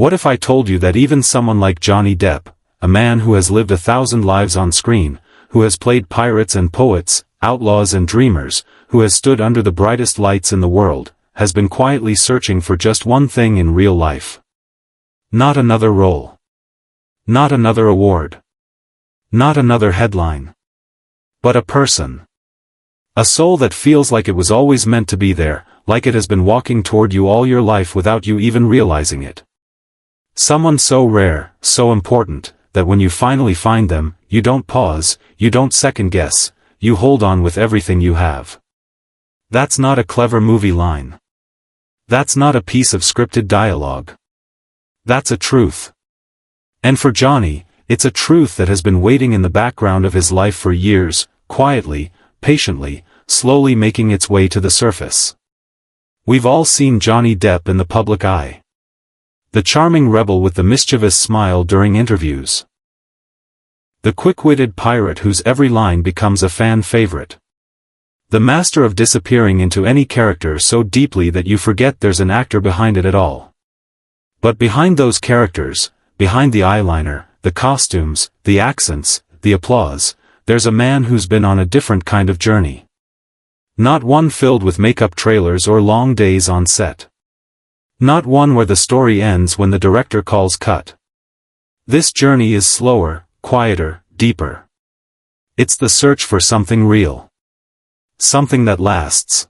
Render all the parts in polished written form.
What if I told you that even someone like Johnny Depp, a man who has lived 1,000 lives on screen, who has played pirates and poets, outlaws and dreamers, who has stood under the brightest lights in the world, has been quietly searching for just one thing in real life? Not another role. Not another award. Not another headline. But a person. A soul that feels like it was always meant to be there, like it has been walking toward you all your life without you even realizing it. Someone so rare, so important, that when you finally find them, you don't pause, you don't second guess, you hold on with everything you have. That's not a clever movie line. That's not a piece of scripted dialogue. That's a truth. And for Johnny, it's a truth that has been waiting in the background of his life for years, quietly, patiently, slowly making its way to the surface. We've all seen Johnny Depp in the public eye. The charming rebel with the mischievous smile during interviews. The quick-witted pirate whose every line becomes a fan favorite. The master of disappearing into any character so deeply that you forget there's an actor behind it at all. But behind those characters, behind the eyeliner, the costumes, the accents, the applause, there's a man who's been on a different kind of journey. Not one filled with makeup trailers or long days on set. Not one where the story ends when the director calls cut. This journey is slower, quieter, deeper. It's the search for something real. Something that lasts.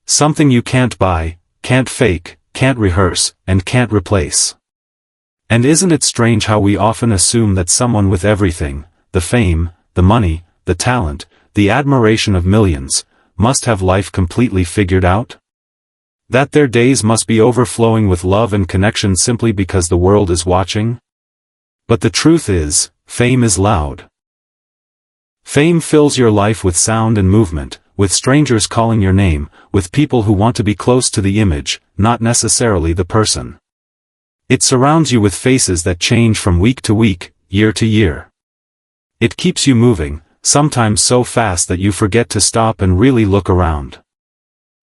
Something you can't buy, can't fake, can't rehearse, and can't replace. And isn't it strange how we often assume that someone with everything, the fame, the money, the talent, the admiration of millions, must have life completely figured out? That their days must be overflowing with love and connection simply because the world is watching? But the truth is, fame is loud. Fame fills your life with sound and movement, with strangers calling your name, with people who want to be close to the image, not necessarily the person. It surrounds you with faces that change from week to week, year to year. It keeps you moving, sometimes so fast that you forget to stop and really look around.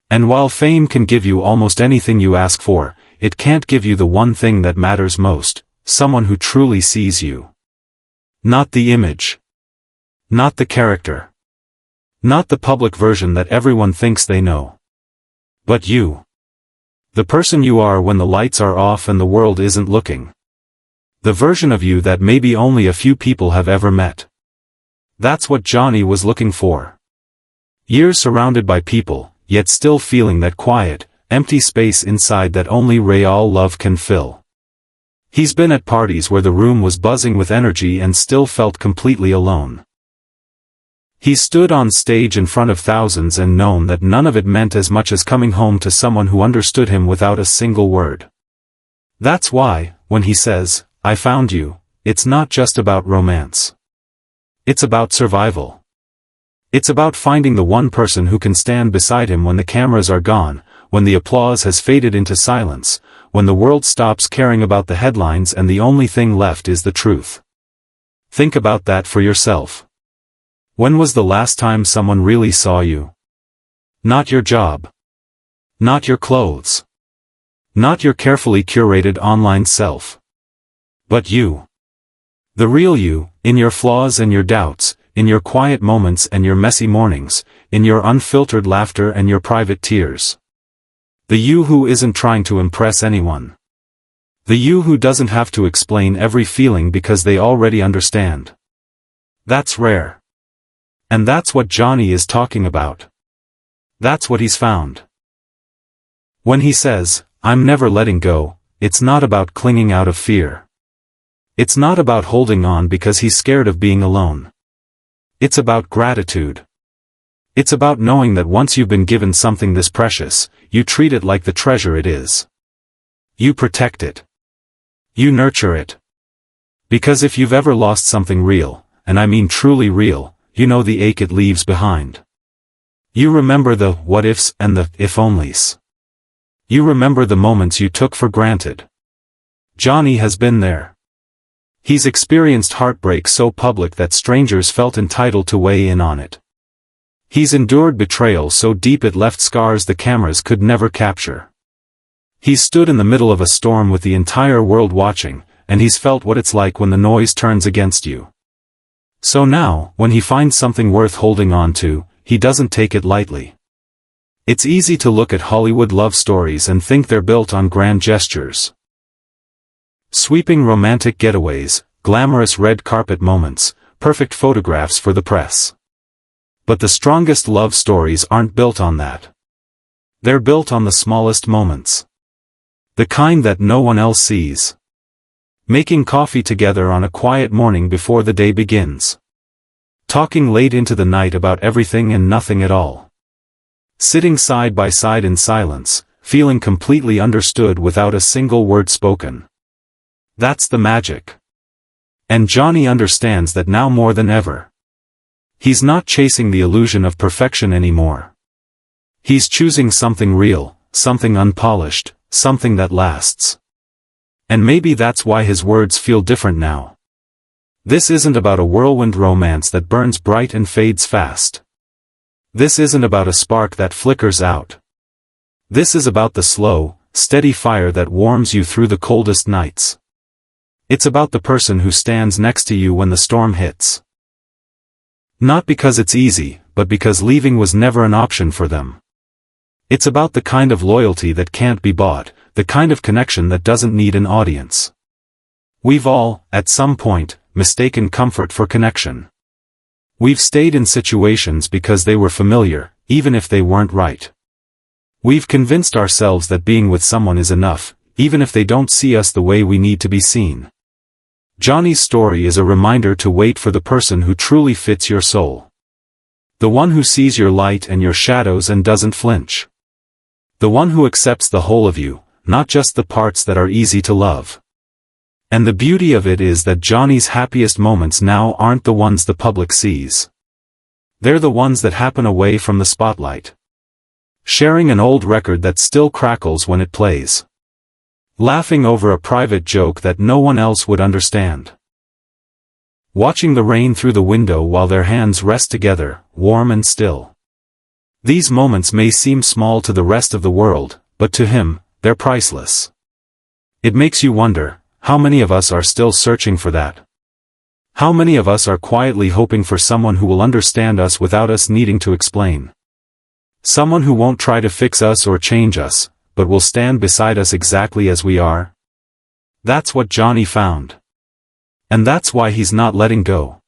And while fame can give you almost anything you ask for, it can't give you the one thing that matters most, someone who truly sees you. Not the image. Not the character. Not the public version that everyone thinks they know. But you. The person you are when the lights are off and the world isn't looking. The version of you that maybe only a few people have ever met. That's what Johnny was looking for. Years surrounded by people, yet still feeling that quiet, empty space inside that only real love can fill. He's been at parties where the room was buzzing with energy and still felt completely alone. He stood on stage in front of thousands and known that none of it meant as much as coming home to someone who understood him without a single word. That's why, when he says, "I found you," it's not just about romance. It's about survival. It's about finding the one person who can stand beside him when the cameras are gone, when the applause has faded into silence, when the world stops caring about the headlines and the only thing left is the truth. Think about that for yourself. When was the last time someone really saw you? Not your job. Not your clothes. Not your carefully curated online self. But you. The real you, in your flaws and your doubts, in your quiet moments and your messy mornings, in your unfiltered laughter and your private tears. The you who isn't trying to impress anyone. The you who doesn't have to explain every feeling because they already understand. That's rare. And that's what Johnny is talking about. That's what he's found. When he says, "I'm never letting go," it's not about clinging out of fear. It's not about holding on because he's scared of being alone. It's about gratitude. It's about knowing that once you've been given something this precious, you treat it like the treasure it is. You protect it. You nurture it. Because if you've ever lost something real, and I mean truly real, you know the ache it leaves behind. You remember the what-ifs and the if-onlys. You remember the moments you took for granted. Johnny has been there. He's experienced heartbreak so public that strangers felt entitled to weigh in on it. He's endured betrayal so deep it left scars the cameras could never capture. He's stood in the middle of a storm with the entire world watching, and he's felt what it's like when the noise turns against you. So now, when he finds something worth holding on to, he doesn't take it lightly. It's easy to look at Hollywood love stories and think they're built on grand gestures. Sweeping romantic getaways, glamorous red carpet moments, perfect photographs for the press. But the strongest love stories aren't built on that. They're built on the smallest moments. The kind that no one else sees. Making coffee together on a quiet morning before the day begins. Talking late into the night about everything and nothing at all. Sitting side by side in silence, feeling completely understood without a single word spoken. That's the magic. And Johnny understands that now more than ever. He's not chasing the illusion of perfection anymore. He's choosing something real, something unpolished, something that lasts. And maybe that's why his words feel different now. This isn't about a whirlwind romance that burns bright and fades fast. This isn't about a spark that flickers out. This is about the slow, steady fire that warms you through the coldest nights. It's about the person who stands next to you when the storm hits. Not because it's easy, but because leaving was never an option for them. It's about the kind of loyalty that can't be bought, the kind of connection that doesn't need an audience. We've all, at some point, mistaken comfort for connection. We've stayed in situations because they were familiar, even if they weren't right. We've convinced ourselves that being with someone is enough, even if they don't see us the way we need to be seen. Johnny's story is a reminder to wait for the person who truly fits your soul. The one who sees your light and your shadows and doesn't flinch. The one who accepts the whole of you, not just the parts that are easy to love. And the beauty of it is that Johnny's happiest moments now aren't the ones the public sees. They're the ones that happen away from the spotlight. Sharing an old record that still crackles when it plays. Laughing over a private joke that no one else would understand. Watching the rain through the window while their hands rest together, warm and still. These moments may seem small to the rest of the world, but to him, they're priceless. It makes you wonder, how many of us are still searching for that? How many of us are quietly hoping for someone who will understand us without us needing to explain? Someone who won't try to fix us or change us, but will stand beside us exactly as we are? That's what Johnny found. And that's why he's not letting go.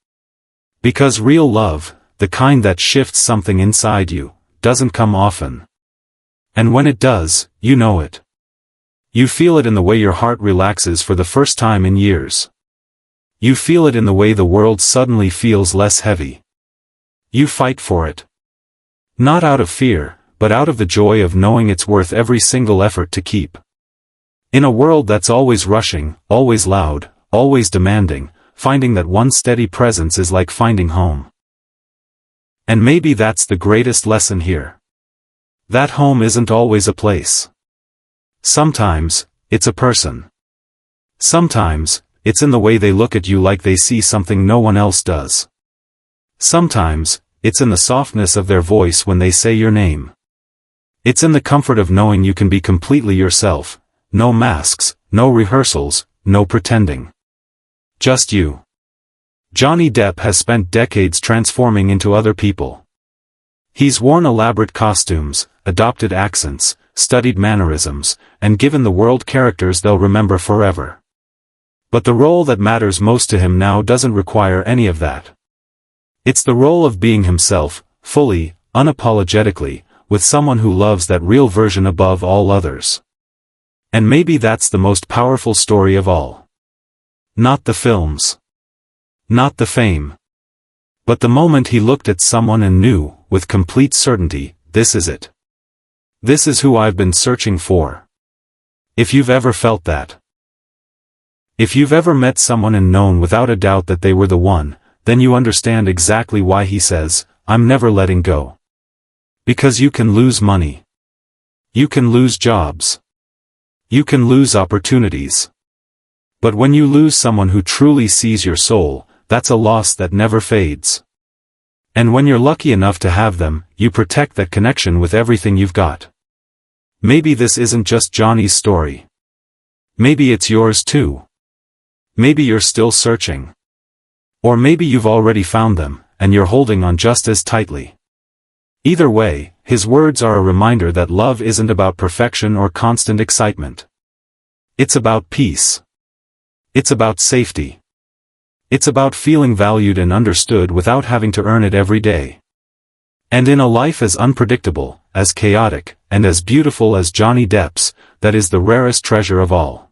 Because real love, the kind that shifts something inside you, doesn't come often. And when it does, you know it. You feel it in the way your heart relaxes for the first time in years. You feel it in the way the world suddenly feels less heavy. You fight for it. Not out of fear, but out of the joy of knowing it's worth every single effort to keep. In a world that's always rushing, always loud, always demanding, finding that one steady presence is like finding home. And maybe that's the greatest lesson here. That home isn't always a place. Sometimes, it's a person. Sometimes, it's in the way they look at you like they see something no one else does. Sometimes, it's in the softness of their voice when they say your name. It's in the comfort of knowing you can be completely yourself, no masks, no rehearsals, no pretending. Just you. Johnny Depp has spent decades transforming into other people. He's worn elaborate costumes, adopted accents, studied mannerisms, and given the world characters they'll remember forever. But the role that matters most to him now doesn't require any of that. It's the role of being himself, fully, unapologetically, with someone who loves that real version above all others. And maybe that's the most powerful story of all. Not the films. Not the fame. But the moment he looked at someone and knew, with complete certainty, this is it. This is who I've been searching for. If you've ever felt that. If you've ever met someone and known without a doubt that they were the one, then you understand exactly why he says, I'm never letting go. Because you can lose money. You can lose jobs. You can lose opportunities. But when you lose someone who truly sees your soul, that's a loss that never fades. And when you're lucky enough to have them, you protect that connection with everything you've got. Maybe this isn't just Johnny's story. Maybe it's yours too. Maybe you're still searching. Or maybe you've already found them, and you're holding on just as tightly. Either way, his words are a reminder that love isn't about perfection or constant excitement. It's about peace. It's about safety. It's about feeling valued and understood without having to earn it every day. And in a life as unpredictable, as chaotic, and as beautiful as Johnny Depp's, that is the rarest treasure of all.